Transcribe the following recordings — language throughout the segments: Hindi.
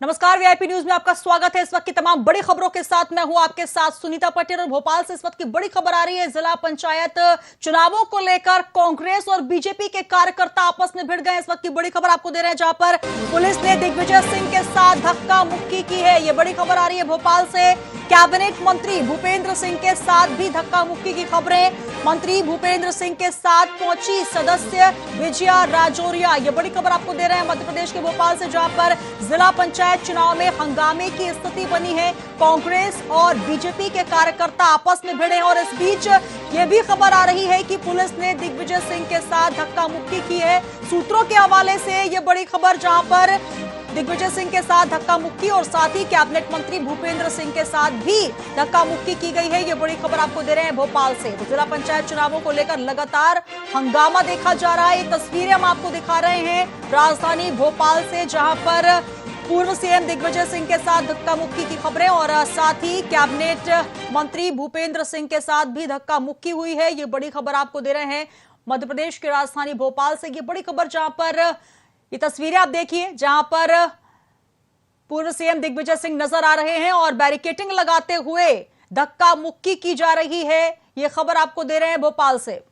नमस्कार, वीआईपी न्यूज में आपका स्वागत है। इस वक्त की तमाम बड़ी खबरों के साथ मैं हूं आपके साथ सुनीता पटेल। और भोपाल से इस वक्त की बड़ी खबर आ रही है। जिला पंचायत चुनावों को लेकर कांग्रेस और बीजेपी के कार्यकर्ता आपस में भिड़ गए। इस वक्त की बड़ी खबर आपको दे रहे हैं, जहां पर पुलिस ने दिग्विजय सिंह के साथ धक्का मुक्की की है। ये बड़ी खबर आ रही है भोपाल से। कैबिनेट मंत्री भूपेंद्र सिंह के साथ भी धक्का मुक्की की खबरें। मंत्री भूपेंद्र सिंह के साथ पहुंची सदस्य विजया राजौरिया। ये बड़ी खबर आपको दे रहे हैं मध्य प्रदेश के भोपाल से, जहां पर जिला पंचायत चुनाव में हंगामे की स्थिति बनी है। कांग्रेस और बीजेपी के कार्यकर्ता आपस में भिड़े हैं। और इस बीच ये भी खबर आ रही है कि पुलिस ने दिग्विजय सिंह के साथ धक्का मुक्की की है। सूत्रों के हवाले से ये बड़ी खबर, जहां पर दिग्विजय सिंह के साथ धक्का मुक्की और साथ ही कैबिनेट मंत्री भूपेंद्र सिंह के साथ भी धक्का मुक्की की गई है। ये बड़ी खबर आपको दे रहे हैं भोपाल से। तो जिला पंचायत चुनावों को लेकर लगातार हंगामा देखा जा रहा है। ये तस्वीरें हम आपको दिखा रहे हैं राजधानी भोपाल से, जहां पर पूर्व सीएम दिग्विजय सिंह के साथ धक्का मुक्की की खबरें और साथ ही कैबिनेट मंत्री भूपेंद्र सिंह के साथ भी धक्का मुक्की हुई है। ये बड़ी खबर आपको दे रहे हैं मध्य प्रदेश की राजधानी भोपाल से। ये बड़ी खबर, जहां पर ये तस्वीरें आप देखिए, जहां पर पूर्व सीएम दिग्विजय सिंह नजर आ रहे हैं और बैरिकेडिंग लगाते हुए धक्का मुक्की की जा रही है। ये खबर आपको दे रहे हैं भोपाल से।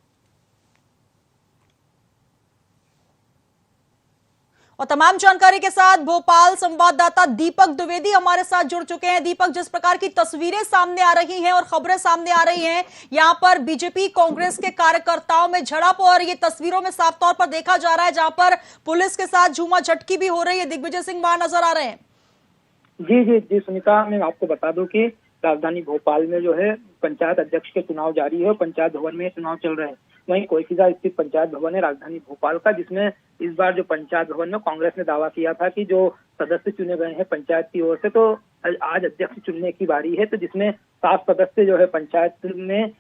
और तमाम जानकारी के साथ भोपाल संवाददाता दीपक द्विवेदी हमारे साथ जुड़ चुके हैं। दीपक, जिस प्रकार की तस्वीरें सामने आ रही हैं और खबरें सामने आ रही हैं, यहां पर बीजेपी कांग्रेस के कार्यकर्ताओं में झड़प, और ये तस्वीरों में साफ तौर पर देखा जा रहा है, जहां पर पुलिस के साथ झूमा झटकी भी हो रही है। दिग्विजय सिंह वहां नजर आ रहे हैं। जी जी जी सुनीता, मैं आपको बता दूं कि राजधानी भोपाल में जो है पंचायत अध्यक्ष के चुनाव जारी है और पंचायत भवन में चुनाव चल रहे हैं। वहीं कोईखिजा स्थित पंचायत भवन है राजधानी भोपाल का, जिसमें इस बार जो पंचायत भवन में कांग्रेस ने दावा किया था कि जो सदस्य चुने गए हैं पंचायत की ओर से, तो आज अध्यक्ष चुनने की बारी है। तो जिसमें 7 सदस्य जो है पंचायत में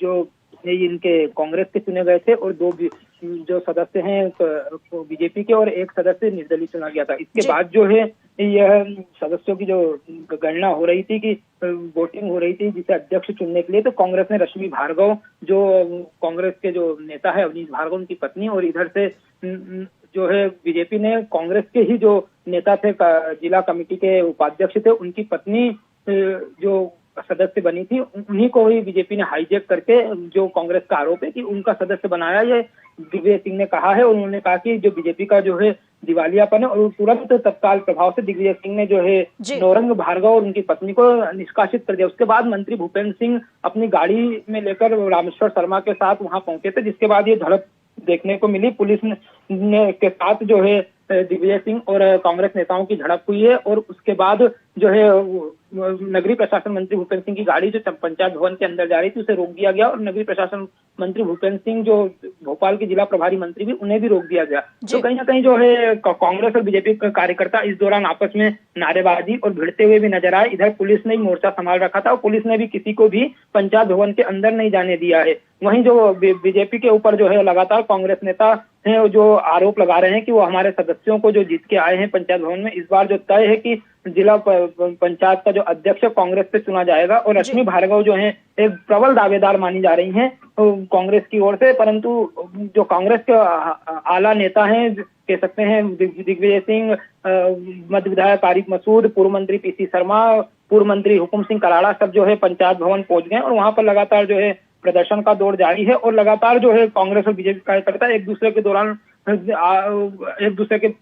जो इनके कांग्रेस के चुने गए थे और 2 जो सदस्य हैं बीजेपी के और 1 सदस्य निर्दलीय चुना गया था। इसके बाद जो है यह सदस्यों की जो गणना हो रही थी कि वोटिंग हो रही थी जिसे अध्यक्ष चुनने के लिए, तो कांग्रेस ने रश्मि भार्गव, जो कांग्रेस के जो नेता है अवनीश भार्गव उनकी पत्नी, और इधर से जो है बीजेपी ने कांग्रेस के ही जो नेता थे जिला कमेटी के उपाध्यक्ष थे उनकी पत्नी जो सदस्य बनी थी, उन्हीं को ही बीजेपी ने हाईजैक करके, जो कांग्रेस का आरोप है कि उनका सदस्य बनाया, ये दिग्विजय सिंह ने कहा है। और उन्होंने कहा कि जो बीजेपी का जो है दिवालियापन है, और तुरंत तत्काल प्रभाव से दिग्विजय सिंह ने जो है नौरंग भार्गव और उनकी पत्नी को निष्कासित कर दिया। उसके बाद मंत्री भूपेंद्र सिंह अपनी गाड़ी में लेकर रामेश्वर शर्मा के साथ वहां पहुंचे थे, जिसके बाद ये झड़प देखने को मिली। पुलिस ने के साथ जो है दिग्विजय सिंह और कांग्रेस नेताओं की झड़प हुई है। और उसके बाद जो है नगरीय प्रशासन मंत्री भूपेंद्र सिंह की गाड़ी जो पंचायत भवन के अंदर जा रही थी उसे रोक दिया गया, और नगरीय प्रशासन मंत्री भूपेंद्र सिंह जो भोपाल के जिला प्रभारी मंत्री भी, उन्हें भी रोक दिया गया। तो कहीं ना कहीं जो है कांग्रेस और बीजेपी के कार्यकर्ता इस दौरान आपस में नारेबाजी और भिड़ते हुए भी नजर आए। इधर पुलिस ने मोर्चा संभाल रखा था और पुलिस ने भी किसी को भी पंचायत भवन के अंदर नहीं जाने दिया है। वहीं जो बीजेपी के ऊपर जो है लगातार कांग्रेस नेता हैं जो आरोप लगा रहे हैं कि वो हमारे सदस्यों को जो जीत के आए हैं पंचायत भवन में, इस बार जो तय है कि जिला पंचायत का जो अध्यक्ष कांग्रेस से चुना जाएगा। और रश्मि भार्गव जो है एक प्रबल दावेदार मानी जा रही हैं कांग्रेस की ओर से, परंतु जो कांग्रेस के आला नेता हैं कह सकते हैं दिग्विजय सिंह, मध्य विधायक आरिफ मसूद, पूर्व मंत्री पीसी शर्मा, पूर्व मंत्री हुकुम सिंह कराड़ा, सब जो है पंचायत भवन पहुंच गए और वहां पर लगातार जो है प्रदर्शन का दौर जारी है। और लगातार जो है कांग्रेस और बीजेपी कार्यकर्ता एक दूसरे के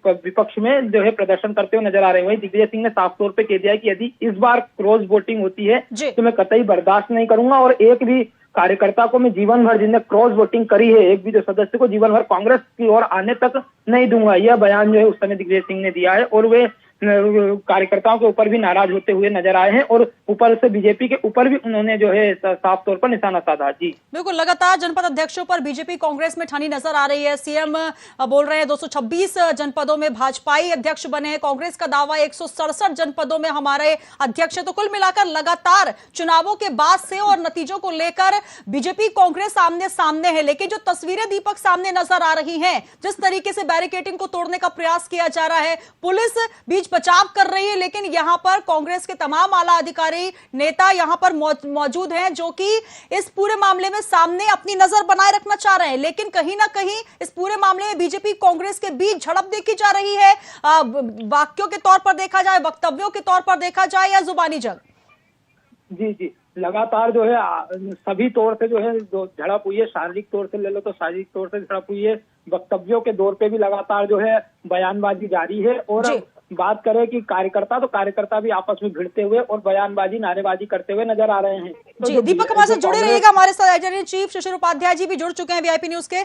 विपक्ष में जो है प्रदर्शन करते हुए नजर आ रहे हैं। वहीं दिग्विजय सिंह ने साफ तौर पे कह दिया है कि यदि इस बार क्रॉस वोटिंग होती है तो मैं कतई बर्दाश्त नहीं करूंगा, और एक भी कार्यकर्ता को मैं जीवन भर, जिनने क्रॉस वोटिंग करी है, एक भी जो सदस्य को जीवन भर कांग्रेस की ओर आने तक नहीं दूंगा। यह बयान जो है उस समय दिग्विजय सिंह ने दिया है, और वे कार्यकर्ताओं के ऊपर भी नाराज होते हुए नजर आए हैं, और ऊपर से बीजेपी के ऊपर भी उन्होंने जो है साफ तौर पर निशाना साधा। जी बिल्कुल, लगातार जनपद अध्यक्षों पर बीजेपी कांग्रेस में ठनी नजर आ रही है। सीएम बोल रहे हैं 226 जनपदों में भाजपाई अध्यक्ष बने हैं। कांग्रेस का दावा 167 जनपदों में हमारे अध्यक्ष है। तो कुल मिलाकर लगातार चुनावों के बाद से और नतीजों को लेकर बीजेपी कांग्रेस आमने सामने है। लेकिन जो तस्वीरें दीपक सामने नजर आ रही हैं, जिस तरीके से बैरिकेडिंग को तोड़ने का प्रयास किया जा रहा है, पुलिस बीच बचाव कर रही है, लेकिन यहां पर कांग्रेस के तमाम आला अधिकारी बड़ी नेता यहाँ पर मौजूद हैं जो कि इस पूरे मामले में सामने अपनी नजर बनाए रखना चाह रहे हैं, लेकिन कहीं ना कहीं इस पूरे मामले में बीजेपी कांग्रेस के बीच झड़प देखी जा रही है। वाक्यों के तौर पर देखा जाए, वक्तव्यों के तौर पर देखा जाए, या जुबानी जंग? जी जी, लगातार जो है सभी तौर से जो है जो झड़प हुई है, शारीरिक तौर से ले लो तो शारीरिक तौर से झड़प हुई है, वक्तव्यों के दौर पे भी लगातार जो है बयानबाजी जारी है। और बात करें कि कार्यकर्ता, तो कार्यकर्ता भी आपस में भिड़ते हुए और बयानबाजी, नारेबाजी करते हुए नजर आ रहे हैं। तो जी, दीपक हमारे साथ जुड़े रहिएगा। हमारे साथ एडिटर इन चीफ शिशिर उपाध्याय जी भी जुड़ चुके हैं वीआईपी न्यूज के।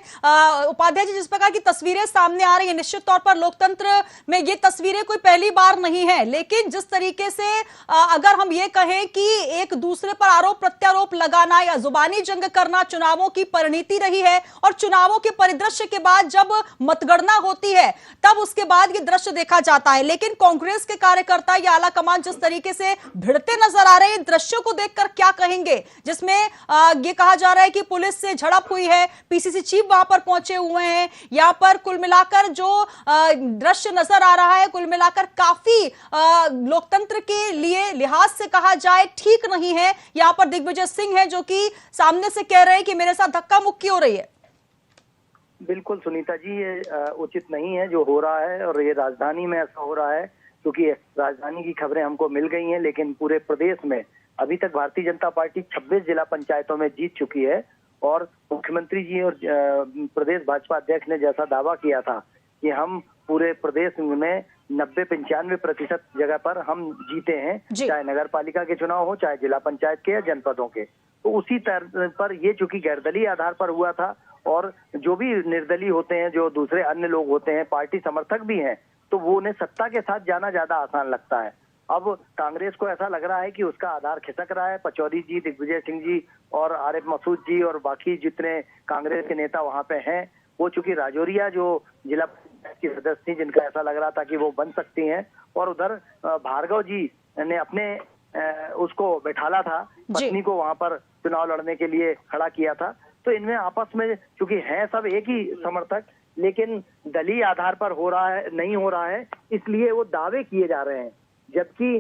उपाध्याय जी, जिस प्रकार की तस्वीरें सामने आ रही है, निश्चित तौर पर लोकतंत्र में ये तस्वीरें कोई पहली बार नहीं है, लेकिन जिस तरीके से अगर हम ये कहें कि एक दूसरे पर आरोप प्रत्यारोप लगाना या जुबानी जंग करना चुनावों की परिणति रही है, और चुनावों के परिदृश्य के बाद जब मतगणना होती है तब उसके बाद ये दृश्य देखा जाता है। लेकिन कांग्रेस के कार्यकर्ता या आला कमान जिस तरीके से भिड़ते नजर आ रहे हैं, दृश्यों को देखकर क्या कहेंगे, जिसमें ये कहा जा रहा है कि पुलिस से झड़प हुई है, पीसीसी चीफ वहां पर पहुंचे हुए हैं। यहां पर कुल मिलाकर जो दृश्य नजर आ रहा है, कुल मिलाकर काफी लोकतंत्र के लिए लिहाज से कहा जाए ठीक नहीं है। यहां पर दिग्विजय सिंह है जो कि सामने से कह रहे हैं कि मेरे साथ धक्का मुक्की हो रही है। बिल्कुल सुनीता जी, ये उचित नहीं है जो हो रहा है, और ये राजधानी में ऐसा हो रहा है क्योंकि राजधानी की खबरें हमको मिल गई हैं, लेकिन पूरे प्रदेश में अभी तक भारतीय जनता पार्टी 26 जिला पंचायतों में जीत चुकी है। और मुख्यमंत्री जी और प्रदेश भाजपा अध्यक्ष ने जैसा दावा किया था कि हम पूरे प्रदेश में 90-95% जगह पर हम जीते हैं, चाहे नगर पालिका के चुनाव हो, चाहे जिला पंचायत के या जनपदों के। तो उसी तरह पर ये चूंकि गैरदलीय आधार पर हुआ था, और जो भी निर्दलीय होते हैं, जो दूसरे अन्य लोग होते हैं, पार्टी समर्थक भी हैं, तो वो उन्हें सत्ता के साथ जाना ज्यादा आसान लगता है। अब कांग्रेस को ऐसा लग रहा है कि उसका आधार खिसक रहा है। पचौरी जी, दिग्विजय सिंह जी और आरिफ मसूद जी और बाकी जितने कांग्रेस के नेता वहां पे हैं, वो चूंकि राजौरिया जो जिला पंचायत की सदस्य थी, जिनका ऐसा लग रहा था कि वो बन सकती हैं, और उधर भार्गव जी ने अपने उसको बैठाला था, पत्नी को वहां पर चुनाव लड़ने के लिए खड़ा किया था। तो इनमें आपस में चूंकि हैं सब एक ही समर्थक, लेकिन दलीय आधार पर हो रहा है, नहीं हो रहा है, इसलिए वो दावे किए जा रहे हैं, जबकि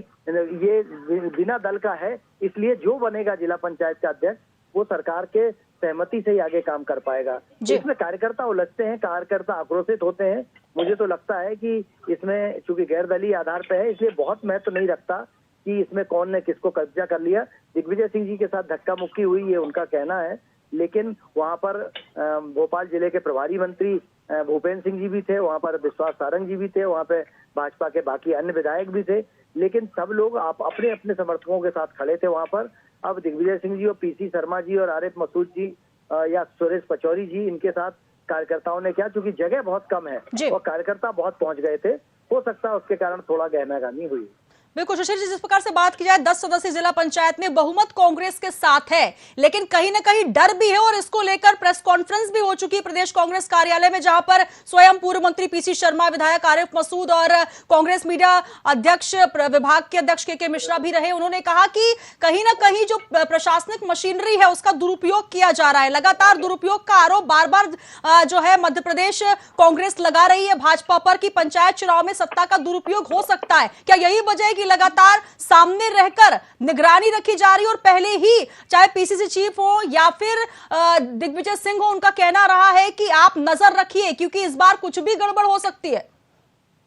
ये बिना दल का है। इसलिए जो बनेगा जिला पंचायत का अध्यक्ष, वो सरकार के सहमति से ही आगे काम कर पाएगा। इसमें कार्यकर्ता उलझते हैं, कार्यकर्ता आक्रोशित होते हैं। मुझे तो लगता है कि इसमें चूंकि गैर दलीय आधार पर है, इसलिए बहुत महत्व नहीं रखता कि इसमें कौन ने किसको कब्जा कर लिया। दिग्विजय सिंह जी के साथ धक्का मुक्की हुई, ये उनका कहना है, लेकिन वहां पर भोपाल जिले के प्रभारी मंत्री भूपेंद्र सिंह जी भी थे, वहां पर विश्वास सारंग जी भी थे, वहां पे भाजपा के बाकी अन्य विधायक भी थे, लेकिन सब लोग आप अपने अपने समर्थकों के साथ खड़े थे वहां पर। अब दिग्विजय सिंह जी और पीसी शर्मा जी और आरिफ मसूद जी या सुरेश पचौरी जी, इनके साथ कार्यकर्ताओं ने क्या, चूंकि जगह बहुत कम है और कार्यकर्ता बहुत पहुंच गए थे, हो सकता है उसके कारण थोड़ा गहमागामी हुई। बिल्कुल शिशिर जी, जिस प्रकार से बात की जाए 10 सदस्यीय जिला पंचायत में बहुमत कांग्रेस के साथ है, लेकिन कहीं ना कहीं डर भी है, और इसको लेकर प्रेस कॉन्फ्रेंस भी हो चुकी है प्रदेश कांग्रेस कार्यालय में, जहां पर स्वयं पूर्व मंत्री पीसी शर्मा, विधायक आरिफ मसूद और कांग्रेस मीडिया अध्यक्ष विभाग के अध्यक्ष के मिश्रा भी रहे। उन्होंने कहा कि कहीं ना कहीं जो प्रशासनिक मशीनरी है उसका दुरुपयोग किया जा रहा है। लगातार दुरुपयोग का आरोप बार बार जो है मध्य प्रदेश कांग्रेस लगा रही है भाजपा पर कि पंचायत चुनाव में सत्ता का दुरुपयोग हो सकता है। क्या यही वजह है कि लगातार सामने रहकर निगरानी रखी जा रही है, और पहले ही चाहे पीसीसी चीफ हो या फिर दिग्विजय सिंह हो, उनका कहना रहा है कि आप नजर रखिए क्योंकि इस बार कुछ भी गड़बड़ हो सकती है?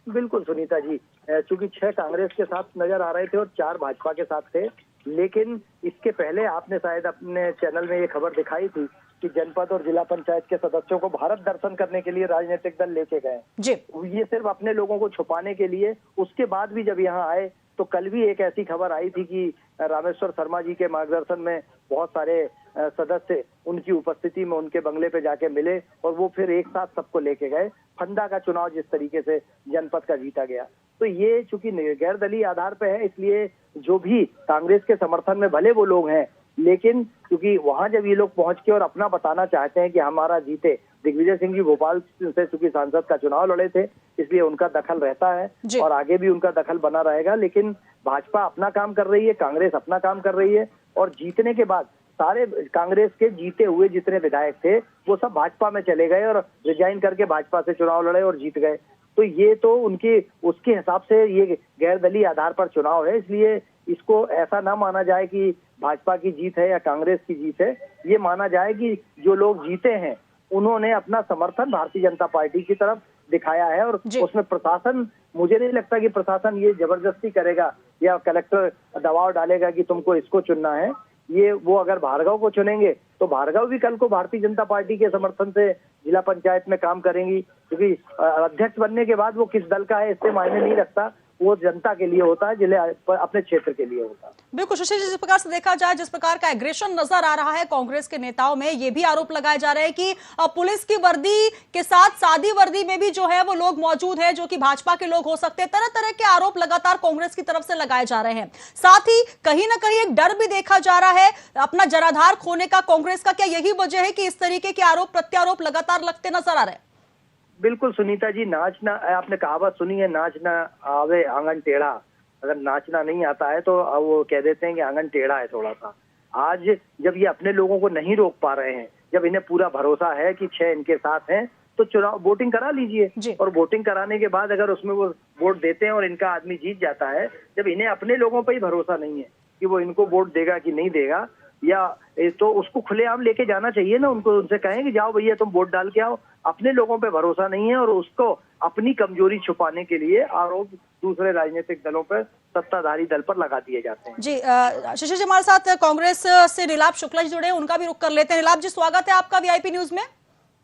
बिल्कुल सुनीता जी, चूंकि 6 कांग्रेस के साथ नजर आ रहे थे और 4 भाजपा के साथ थे, लेकिन इसके पहले आपने शायद अपने चैनल में ये खबर दिखाई थी कि जनपद और जिला पंचायत के सदस्यों को भारत दर्शन करने के लिए राजनीतिक दल लेके गए। ये सिर्फ अपने लोगों को छुपाने के लिए। उसके बाद भी जब यहाँ आए तो कल भी एक ऐसी खबर आई थी कि रामेश्वर शर्मा जी के मार्गदर्शन में बहुत सारे सदस्य उनकी उपस्थिति में उनके बंगले पे जाके मिले, और वो फिर एक साथ सबको लेके गए। फंदा का चुनाव जिस तरीके से जनपद का जीता गया, तो ये चूंकि गैर दलीय आधार पे है, इसलिए जो भी कांग्रेस के समर्थन में भले वो लोग हैं, लेकिन क्योंकि वहां जब ये लोग पहुंच के और अपना बताना चाहते हैं कि हमारा जीते, दिग्विजय सिंह जी भोपाल से चूंकि सांसद का चुनाव लड़े थे, इसलिए उनका दखल रहता है और आगे भी उनका दखल बना रहेगा। लेकिन भाजपा अपना काम कर रही है, कांग्रेस अपना काम कर रही है, और जीतने के बाद सारे कांग्रेस के जीते हुए जितने विधायक थे वो सब भाजपा में चले गए और रिजाइन करके भाजपा से चुनाव लड़े और जीत गए। तो ये तो उनके उसके हिसाब से ये गैर दलीय आधार पर चुनाव है, इसलिए इसको ऐसा ना माना जाए कि भाजपा की जीत है या कांग्रेस की जीत है। ये माना जाए कि जो लोग जीते हैं उन्होंने अपना समर्थन भारतीय जनता पार्टी की तरफ दिखाया है, और उसमें प्रशासन, मुझे नहीं लगता कि प्रशासन ये जबरदस्ती करेगा या कलेक्टर दबाव डालेगा कि तुमको इसको चुनना है। ये वो अगर भार्गव को चुनेंगे तो भार्गव भी कल को भारतीय जनता पार्टी के समर्थन से जिला पंचायत में काम करेंगी, क्योंकि अध्यक्ष बनने के बाद वो किस दल का है इससे मायने नहीं रखता, वो जनता के लिए होता है, जिले अपने क्षेत्र के लिए होता है। बिल्कुल सुशील जी, जिस प्रकार से देखा जाए, जिस प्रकार का एग्रेशन नजर आ रहा है कांग्रेस के नेताओं में, ये भी आरोप लगाए जा रहे हैं कि पुलिस की वर्दी के साथ सादी वर्दी में भी जो है वो लोग मौजूद है जो कि भाजपा के लोग हो सकते हैं। तरह तरह के आरोप लगातार कांग्रेस की तरफ से लगाए जा रहे हैं। साथ ही कहीं ना कहीं एक डर भी देखा जा रहा है अपना जनाधार खोने का कांग्रेस का। क्या यही वजह है कि इस तरीके के आरोप प्रत्यारोप लगातार लगते नजर आ रहे हैं? बिल्कुल सुनीता जी, नाचना, आपने कहावत सुनी है, नाचना आवे आंगन टेढ़ा। अगर नाचना नहीं आता है तो वो कह देते हैं कि आंगन टेढ़ा है थोड़ा सा। आज जब ये अपने लोगों को नहीं रोक पा रहे हैं, जब इन्हें पूरा भरोसा है कि 6 इनके साथ हैं, तो चुनाव वोटिंग करा लीजिए, और वोटिंग कराने के बाद अगर उसमें वो वोट देते हैं और इनका आदमी जीत जाता है, जब इन्हें अपने लोगों पर ही भरोसा नहीं है कि वो इनको वोट देगा कि नहीं देगा, या तो उसको खुलेआम लेके जाना चाहिए ना, उनको, उनसे कहें कि जाओ भैया तुम वोट डाल के आओ। अपने लोगों पे भरोसा नहीं है और उसको अपनी कमजोरी छुपाने के लिए आरोप दूसरे राजनीतिक दलों पर, सत्ताधारी दल पर लगा दिए जाते हैं। जी शशि जी हमारे साथ कांग्रेस से नीलाभ शुक्ला जी जुड़े हैं, उनका भी रुख कर लेते हैं। नीलाभ जी, स्वागत है आपका वीआईपी न्यूज में।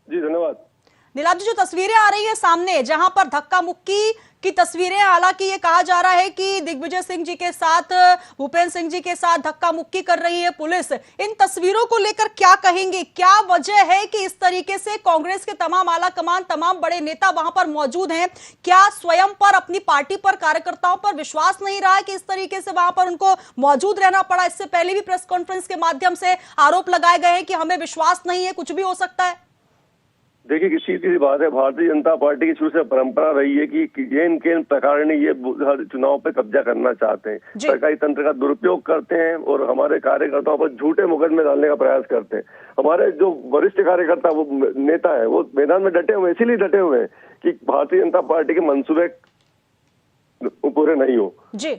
जी धन्यवाद। नीलाभ जी, जो तस्वीरें आ रही है सामने, जहां पर धक्का मुक्की की तस्वीरें, हालांकि ये कहा जा रहा है कि दिग्विजय सिंह जी के साथ, भूपेंद्र सिंह जी के साथ धक्का मुक्की कर रही है पुलिस। इन तस्वीरों को लेकर क्या कहेंगे? क्या वजह है कि इस तरीके से कांग्रेस के तमाम आला कमान, तमाम बड़े नेता वहां पर मौजूद हैं? क्या स्वयं पर, अपनी पार्टी पर, कार्यकर्ताओं पर विश्वास नहीं रहा है कि इस तरीके से वहां पर उनको मौजूद रहना पड़ा? इससे पहले भी प्रेस कॉन्फ्रेंस के माध्यम से आरोप लगाए गए हैं कि हमें विश्वास नहीं है, कुछ भी हो सकता है। देखिए, किसी की बात है, भारतीय जनता पार्टी की शुरू से परंपरा रही है कि जेन केन प्रकार ने ये चुनाव पे कब्जा करना चाहते हैं, सरकारी तंत्र का दुरुपयोग करते हैं और हमारे कार्यकर्ताओं पर झूठे मुकदमे डालने का प्रयास करते हैं। हमारे जो वरिष्ठ कार्यकर्ता, वो नेता है, वो मैदान में डटे हुए, इसीलिए डटे हुए हैं कि भारतीय जनता पार्टी के मंसूबे पूरे नहीं हो। जी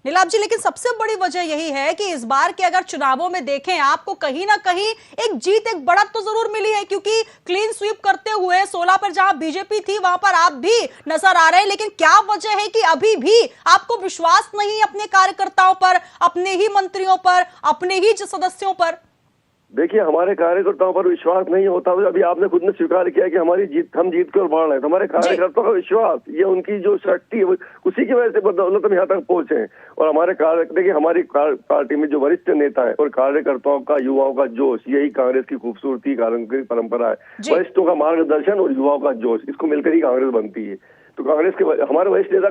नीलाभ जी, लेकिन सबसे बड़ी वजह यही है कि इस बार के अगर चुनावों में देखें, आपको कहीं ना कहीं एक जीत, एक बढ़त तो जरूर मिली है, क्योंकि क्लीन स्वीप करते हुए 16 पर जहां बीजेपी थी वहां पर आप भी नजर आ रहे हैं। लेकिन क्या वजह है कि अभी भी आपको विश्वास नहीं अपने कार्यकर्ताओं पर, अपने ही मंत्रियों पर, अपने ही सदस्यों पर? देखिए, हमारे कार्यकर्ताओं पर विश्वास नहीं होता। अभी आपने खुद ने स्वीकार किया कि हमारी जीत, हम जीत कर बढ़ रहे हैं, तो हमारे कार्यकर्ताओं का विश्वास, ये उनकी जो शक्ति है, उसी की वजह से बदौलत हम यहाँ तक पहुंचे हैं। और हमारे देखिए, हमारी पार्टी में जो वरिष्ठ नेता है और कार्यकर्ताओं का, युवाओं का जोश, यही कांग्रेस की खूबसूरती, कांग्रेस की परंपरा है। वरिष्ठों का मार्गदर्शन और युवाओं का जोश, इसको मिलकर ही कांग्रेस बनती है। तो कांग्रेस के हमारे वरिष्ठ नेता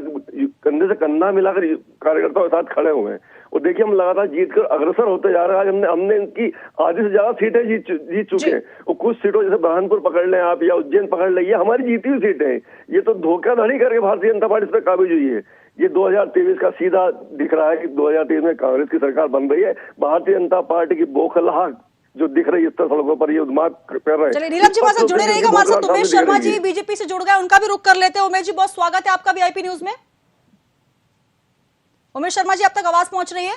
कंधे से कंधा मिलाकर कार्यकर्ताओं के साथ खड़े हुए हैं, और देखिए हम लगातार जीतकर अग्रसर होते जा रहे हैं। आज हमने इनकी आधी से ज्यादा सीटें जीत चुके हैं, और कुछ सीटों जैसे बुरहानपुर पकड़ लें आप या उज्जैन पकड़ लें, ये हमारी जीती हुई सीटें हैं। ये तो धोखाधड़ी करके भारतीय जनता पार्टी इस पर काबिज हुई है। ये 2023 का सीधा दिख रहा है कि 2023 में कांग्रेस की सरकार बन रही है। भारतीय जनता पार्टी की बौखलाहट जो दिख रही है इस तरह सड़कों पर, ये उन्माद कर रहे हैं। चलिए नीलाभ जी, हमारे साथ जुड़े रहेगा। हमारे साथ उमेश शर्मा जी बीजेपी से जुड़ गए, उनका भी रुख कर लेते हैं। उमेश जी, बहुत स्वागत है आपका वीआईपी न्यूज में। उमेश शर्मा जी, अब तक आवाज पहुंच रही है?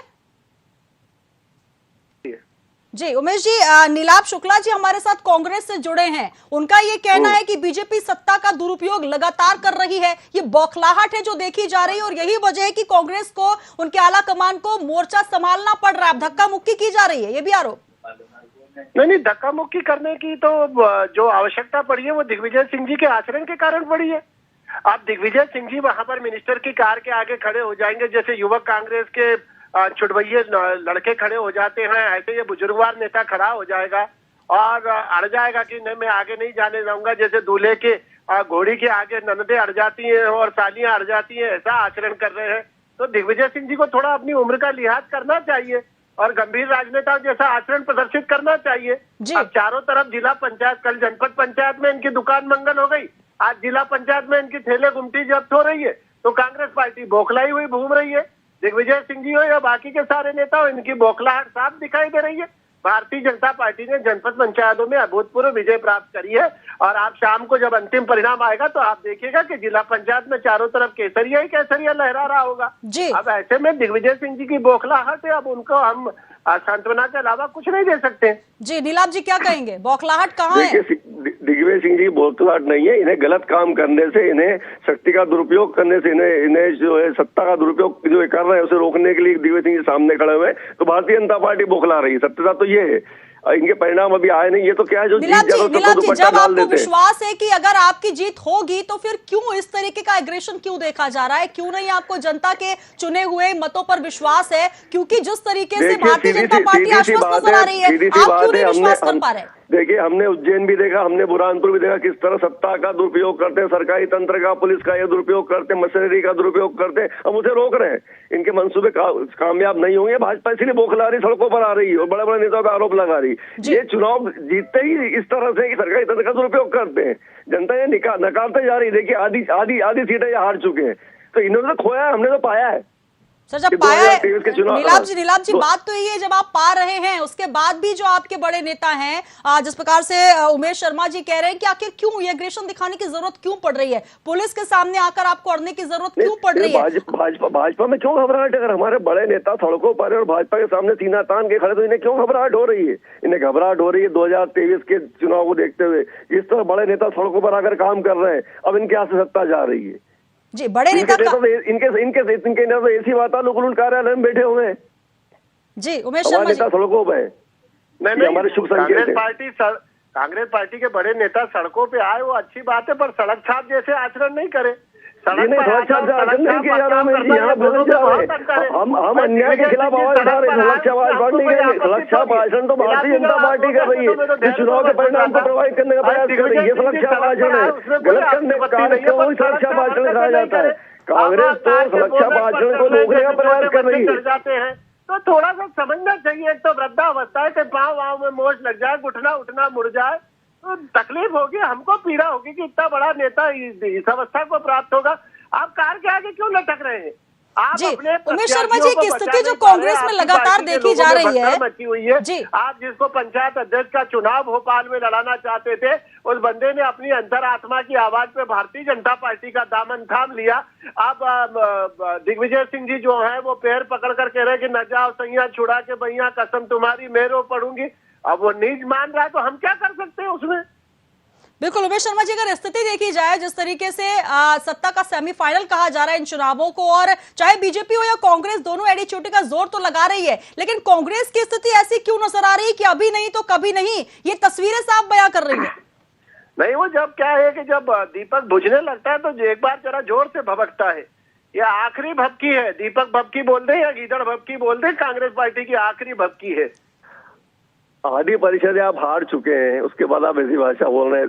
जी उमेश जी, नीलाभ शुक्ला जी हमारे साथ कांग्रेस से जुड़े हैं, उनका ये कहना है कि बीजेपी सत्ता का दुरुपयोग लगातार कर रही है। ये बौखलाहट है जो देखी जा रही है, और यही वजह है कि कांग्रेस को, उनके आला कमान को मोर्चा संभालना पड़ रहा है, धक्का मुक्की की जा रही है, ये भी आरोप। नहीं, धक्का मुक्की करने की तो जो आवश्यकता पड़ी है वो दिग्विजय सिंह जी के आचरण के कारण पड़ी है। अब दिग्विजय सिंह जी वहां पर मिनिस्टर की कार के आगे खड़े हो जाएंगे, जैसे युवक कांग्रेस के छुड़वैये लड़के खड़े हो जाते हैं, ऐसे ये बुजुर्गवार नेता खड़ा हो जाएगा और अड़ जाएगा कि नहीं, मैं आगे नहीं जाने जाऊंगा। जैसे दूल्हे के घोड़ी के आगे ननदे अड़ जाती हैं और सालियां अड़ जाती हैं, ऐसा आचरण कर रहे हैं। तो दिग्विजय सिंह जी को थोड़ा अपनी उम्र का लिहाज करना चाहिए और गंभीर राजनेता जैसा आचरण प्रदर्शित करना चाहिए। अब चारों तरफ जिला पंचायत, कल जनपद पंचायत में इनकी दुकान मंगल हो गई, आज जिला पंचायत में इनकी ठेले गुमटी जब्त हो रही है। तो कांग्रेस पार्टी बौखलाई हुई घूम रही है। दिग्विजय सिंह जी हो या बाकी के सारे नेता हो, इनकी बौखलाहट साफ दिखाई दे रही है। भारतीय जनता पार्टी ने जनपद पंचायतों में अभूतपूर्व विजय प्राप्त करी है। और आप शाम को जब अंतिम परिणाम आएगा तो आप देखिएगा कि जिला पंचायत में चारों तरफ केसरिया ही केसरिया लहरा रहा होगा जी। अब ऐसे में दिग्विजय सिंह जी की बौखलाहट है, अब उनको हम सांत्वना के अलावा कुछ नहीं दे सकते। जी नीलाभ जी क्या कहेंगे, बौखलाहट कहाँ है? दिग्विजय सिंह जी बौखलाहट नहीं है, इन्हें गलत काम करने से, इन्हें शक्ति का दुरुपयोग करने से, इन्हें जो है सत्ता का दुरुपयोग जो कर रहे हैं उसे रोकने के लिए दिग्विजय सिंह जी सामने खड़े हुए, तो भारतीय जनता पार्टी बौखला रही है। सत्यता तो ये है, इनके परिणाम अभी आए नहीं, ये तो क्या है जो नीलाभ जी जब आपको विश्वास है कि अगर आपकी जीत होगी तो फिर क्यों इस तरीके का एग्रेशन क्यों देखा जा रहा है? क्यों नहीं आपको जनता के चुने हुए मतों पर विश्वास है? क्योंकि जिस तरीके से भारतीय जनता पार्टी आश्वस्त नजर आ रही है, आप क्यों नहीं विश्वास कर पा रहे? देखिए, हमने उज्जैन भी देखा, हमने बुरहानपुर भी देखा, किस तरह सत्ता का दुरुपयोग करते हैं, सरकारी तंत्र का, पुलिस का ये दुरुपयोग करते हैं, मशीनरी का दुरुपयोग करते हैं, हम उसे रोक रहे हैं। इनके मंसूबे कामयाब नहीं होंगे, भाजपा इसलिए बौखला रही, सड़कों पर आ रही है और बड़े बड़े नेताओं का आरोप लगा रही। ये चुनाव जीतते ही इस तरह से कि सरकारी तंत्र का दुरुपयोग करते हैं, जनता ये नकारते जा रही है। देखिए आधी सीटें ये हार चुके हैं, तो इन्होंने तो खोया है, हमने तो पाया है। सर जब पाया है नीलाभ जी बात तो ये है, जब आप पा रहे हैं उसके बाद भी जो आपके बड़े नेता हैं, जिस प्रकार से उमेश शर्मा जी कह रहे हैं कि आखिर क्यों ये एग्रेशन दिखाने की जरूरत क्यों पड़ रही है, पुलिस के सामने आकर आपको अड़ने की जरूरत क्यों पड़ रही है? भाजपा में क्यों घबराहट? अगर हमारे बड़े नेता सड़कों पर और भाजपा के सामने सीना तान के खड़े तो इन्हें क्यों घबराहट हो रही है? इन्हें घबराहट हो रही है 2023 के चुनाव को देखते हुए। इस तरह बड़े नेता सड़कों पर आकर काम कर रहे हैं, अब इनके यहाँ से सत्ता जा रही है। जी बड़े नेता इनके ऐसी वातानुकूल कार्यालय में बैठे हुए हैं। जी उमेश शर्मा नेता सड़कों पे नहीं, हमारे शुभ संकेत है। कांग्रेस पार्टी के बड़े नेता सड़कों पे आए वो अच्छी बात है, पर सड़क छाप जैसे आचरण नहीं करे। हम अन्याय के खिलाफ आवाज उठा रहे हैं, सुरक्षा भाषण तो भारतीय जनता पार्टी कर रही है, चुनाव के परिणाम को प्रभावित करने का प्रयास कर रही है। ये सुरक्षा भाषण है, गलत करने कार्यक्रम को सुरक्षा भाषण कहा जाता है। कांग्रेस तो सुरक्षा भाषण को रोकने का प्रयास कर रही है। तो थोड़ा सा समझना चाहिए, एक तो वृद्धावस्था है कि पाँव में मोच लग जाए, घुटना उठना मुड़ जाए तो तकलीफ होगी, हमको पीड़ा होगी कि इतना बड़ा नेता इस अवस्था को प्राप्त होगा। आप कार के आगे क्यों लटक रहे हैं? जी उमेश शर्मा जी की स्थिति जो कांग्रेस में लगातार देखी जा रही है मची हुई है जी। आप जिसको पंचायत अध्यक्ष का चुनाव भोपाल में लड़ाना चाहते थे, उस बंदे ने अपनी अंतरात्मा की आवाज पे भारतीय जनता पार्टी का दामन थाम लिया। अब दिग्विजय सिंह जी जो है वो पैर पकड़ कर कह रहे कि न जाओ सैया छुड़ा के भैया, कसम तुम्हारी मैं रो पड़ूंगी। अब वो नीच मान रहा है तो हम क्या कर सकते हैं उसमें? बिल्कुल उमेश शर्मा जी, अगर स्थिति देखी जाए जिस तरीके से सत्ता का सेमीफाइनल कहा जा रहा है इन चुनावों को, और चाहे बीजेपी हो या कांग्रेस दोनों एडी चोटी का जोर तो लगा रही है, लेकिन कांग्रेस की स्थिति ऐसी क्यों नजर आ रही है कि अभी नहीं तो कभी नहीं, ये तस्वीरें साफ बयां कर रही है? नहीं, वो जब क्या है कि जब दीपक बुझने लगता है तो एक बार जरा जोर से भभकता है। ये आखिरी भभकी है, दीपक भभकी बोल दे या गीदड़ भभकी बोल दे, कांग्रेस पार्टी की आखिरी भभकी है। आधी परिषद आप हार चुके हैं, उसके बाद आप ऐसी भाषा बोल रहे हैं।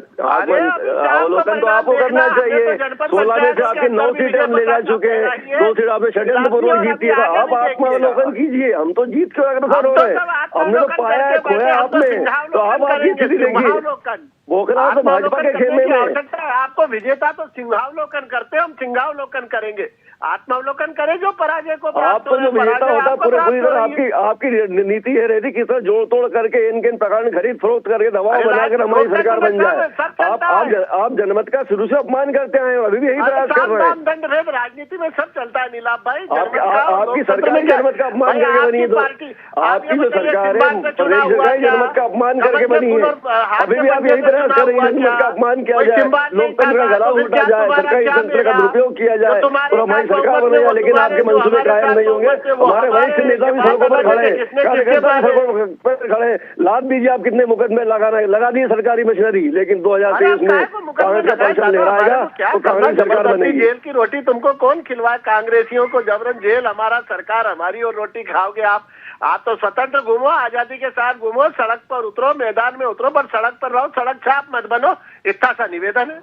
अवलोकन तो आपको करना चाहिए। 16 में से आपकी 9 सीटें हम ले जा चुके हैं, 2 सीट आपने षड्यंत्र पूर्वक जीती है। आप आत्मावलोकन कीजिए, हम तो जीत के अग्रसर हो रहे हैं, हमने तो पाया है, खोया आपने, तो आप आपकी स्थिति देखिए। बोखला तो भाजपा के खेमे में। आपको विजेता तो सिंहावलोकन करते हैं, हम सिंहावलोकन करेंगे। आत्मावलोकन करें जो पराजय को प्राप्त आपको जो विजेता होता है पूरी तरह आपकी नीति है रहती किस तरह जोड़ तोड़ करके इनके प्रकार खरीद फरोख्त करके दबाव बनाकर हमारी सरकार बन जाए। आप जनमत का शुरू से अपमान करते हैं, अभी भी यही प्रयास कर रहे हैं। दंड भेद राजनीति में सब चलता है नीलाभ भाई। आपकी सरकार जनमत का अपमान करके बनी है, आपकी जो सरकार है प्रदेश सरकार जनमत का अपमान करके बनी है, अभी भी आप यही प्रयास कर रही है जनमत का अपमान किया जाए, लोकतंत्र का गला घोटा जाए, सरकारी तंत्र का दुरुपयोग किया जाए और हमारी सरकार बनेगा, लेकिन आपके मंसूबे कायम नहीं होंगे। हमारे वरिष्ठ नेता भी सड़कों पर खड़े हैं, कार्यकर्ता सड़कों पर खड़े हैं। लाद दीजिए आप कितने मुकदमे लगा दिए सरकारी मशीनरी, लेकिन 2023 में कांग्रेस का परचम लहराएगा तो कांग्रेस सरकार बनेगी। जेल की रोटी तुमको कौन खिलवाए? कांग्रेसियों को जबरन जेल, हमारा सरकार हमारी और रोटी खाओगे आप तो स्वतंत्र घूमो, आजादी के साथ घूमो, सड़क पर उतरो, मैदान में उतरो, पर सड़क पर रहो, सड़क छाप मत बनो, इतना सा निवेदन है।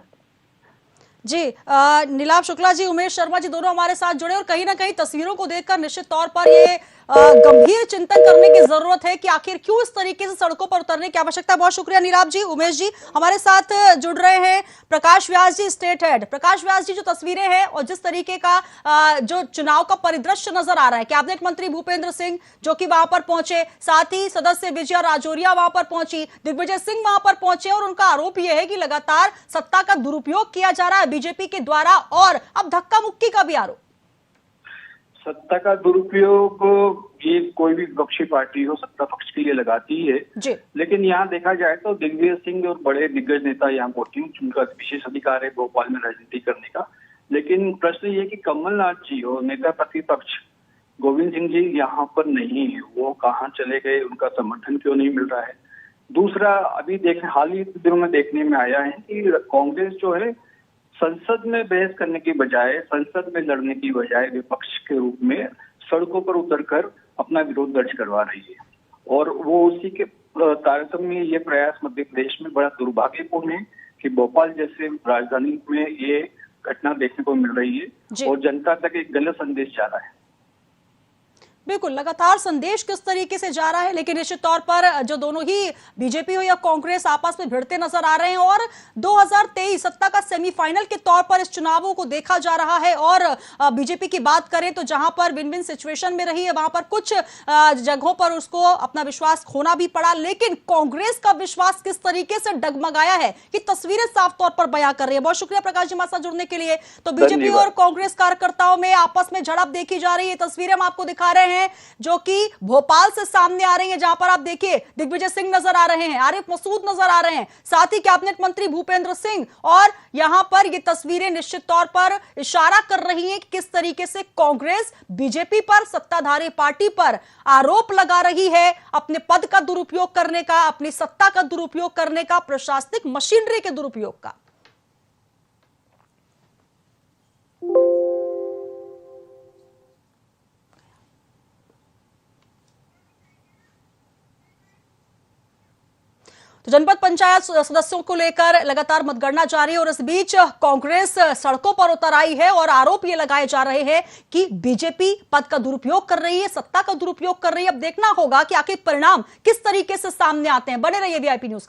जी नीलाभ शुक्ला जी, उमेश शर्मा जी दोनों हमारे साथ जुड़े और कहीं ना कहीं तस्वीरों को देखकर निश्चित तौर पर ये गंभीर चिंतन करने की जरूरत है कि आखिर क्यों इस तरीके से सड़कों पर उतरने की आवश्यकता। बहुत शुक्रिया नीलाभ जी। उमेश जी हमारे साथ जुड़ रहे हैं। प्रकाश व्यास जी स्टेट हेड, प्रकाश व्यास जी, जो तस्वीरें हैं और जिस तरीके का जो चुनाव का परिदृश्य नजर आ रहा है, कैबिनेट मंत्री भूपेंद्र सिंह जो कि वहां पर पहुंचे, साथ ही सदस्य विजया राजौरिया वहां पर पहुंची, दिग्विजय सिंह वहां पर पहुंचे और उनका आरोप यह है कि लगातार सत्ता का दुरुपयोग किया जा रहा है बीजेपी के द्वारा और अब धक्का मुक्की का भी आरोप। सत्ता का दुरुपयोग ये कोई भी विपक्षी पार्टी हो सत्ता पक्ष के लिए लगाती है जी। लेकिन यहाँ देखा जाए तो दिग्विजय सिंह और बड़े दिग्गज नेता यहाँ पहुंचे, उनका विशेष अधिकार है भोपाल में राजनीति करने का। लेकिन प्रश्न ये कि कमलनाथ जी और नेता प्रतिपक्ष गोविंद सिंह जी यहाँ पर नहीं है, वो कहाँ चले गए, उनका समर्थन क्यों नहीं मिल रहा है। दूसरा, अभी हाल ही दिनों में देखने में आया है कि कांग्रेस जो है संसद में बहस करने की बजाय, संसद में लड़ने की बजाय विपक्ष के रूप में सड़कों पर उतरकर अपना विरोध दर्ज करवा रही है और वो उसी के तारतम्य में ये प्रयास मध्य प्रदेश में बड़ा दुर्भाग्यपूर्ण है कि भोपाल जैसे राजधानी में ये घटना देखने को मिल रही है और जनता तक एक गलत संदेश जा रहा है। बिल्कुल, लगातार संदेश किस तरीके से जा रहा है, लेकिन निश्चित तौर पर जो दोनों ही बीजेपी हो या कांग्रेस आपस में भिड़ते नजर आ रहे हैं और 2023 सत्ता का सेमीफाइनल के तौर पर इस चुनावों को देखा जा रहा है। और बीजेपी की बात करें तो जहां पर विन विन सिचुएशन में रही है, वहां पर कुछ जगहों पर उसको अपना विश्वास खोना भी पड़ा, लेकिन कांग्रेस का विश्वास किस तरीके से डगमगाया है कि तस्वीरें साफ तौर पर बयां कर रही है। बहुत शुक्रिया प्रकाश जी हमारे साथ जुड़ने के लिए। तो बीजेपी और कांग्रेस कार्यकर्ताओं में आपस में झड़प देखी जा रही है, तस्वीरें हम आपको दिखा रहे हैं जो कि भोपाल से सामने आ रही है, जहां पर आप देखिए दिग्विजय सिंह नजर आ रहे हैं, आरिफ मसूद नजर आ रहे हैं, साथ ही कैबिनेट मंत्री भूपेंद्र सिंह। और यहां पर ये तस्वीरें निश्चित तौर पर इशारा कर रही हैं कि किस तरीके से कांग्रेस बीजेपी पर, सत्ताधारी पार्टी पर आरोप लगा रही है अपने पद का दुरुपयोग करने का, अपनी सत्ता का दुरुपयोग करने का, प्रशासनिक मशीनरी के दुरुपयोग का। तो जनपद पंचायत सदस्यों को लेकर लगातार मतगणना जारी है और इस बीच कांग्रेस सड़कों पर उतर आई है और आरोप ये लगाए जा रहे हैं कि बीजेपी पद का दुरुपयोग कर रही है, सत्ता का दुरुपयोग कर रही है। अब देखना होगा कि आखिर परिणाम किस तरीके से सामने आते हैं। बने रहिए वीआईपी न्यूज के